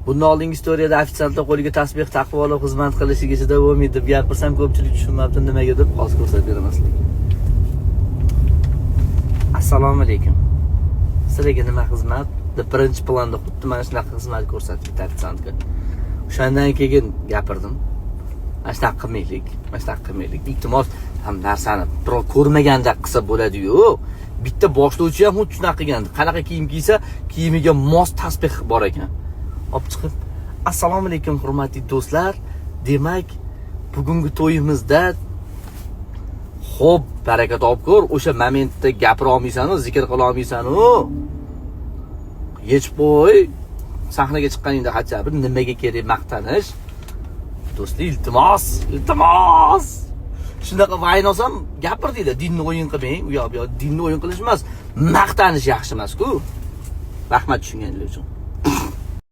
Bundan oldingi istoriyada ofitsiantlar qo'liga tasbih taqib olib xizmat qilishigacha davom etib gapirsam ko'pchilik tushunmabdi nimaga deb hozir ko'rsatib beramaslik. Assalomu alaykum. Sizlarga nima xizmat? Birinchi planda xuddi mana shunaqa xizmat ko'rsatdik ofitsiantga. O'shandan keyin gapirdim. Mana shunaqa qilmaylik. Iltimos ham narsani birov ko'rmaganda qilsa bo'ladi-yu. Bitta boshlovchi ham xuddi shunaqa qilgandi. Qanaqa kiyim kiysa, kiyimiga mos tasbih bor ekan. Olib chiqib, assalomu alaykum hurmatli do'stlar. Demak, bugungi to'yimizda xo'p, baraka topib ko'r, o'sha momentda gapira olmaysan-u, zikr qila olmaysan-u. Yechib qo'y. Sahnaga chiqqaningda hatcha bir nimaga kerak maqtanish? Do'stlar, iltimos. Shunaqa vayn olsam gapir deydi, dinni o'yin qilmang. U yo'q, dinni o'yin qilish emas, maqtanish yaxshi emas-ku. Rahmat tushunganingiz uchun.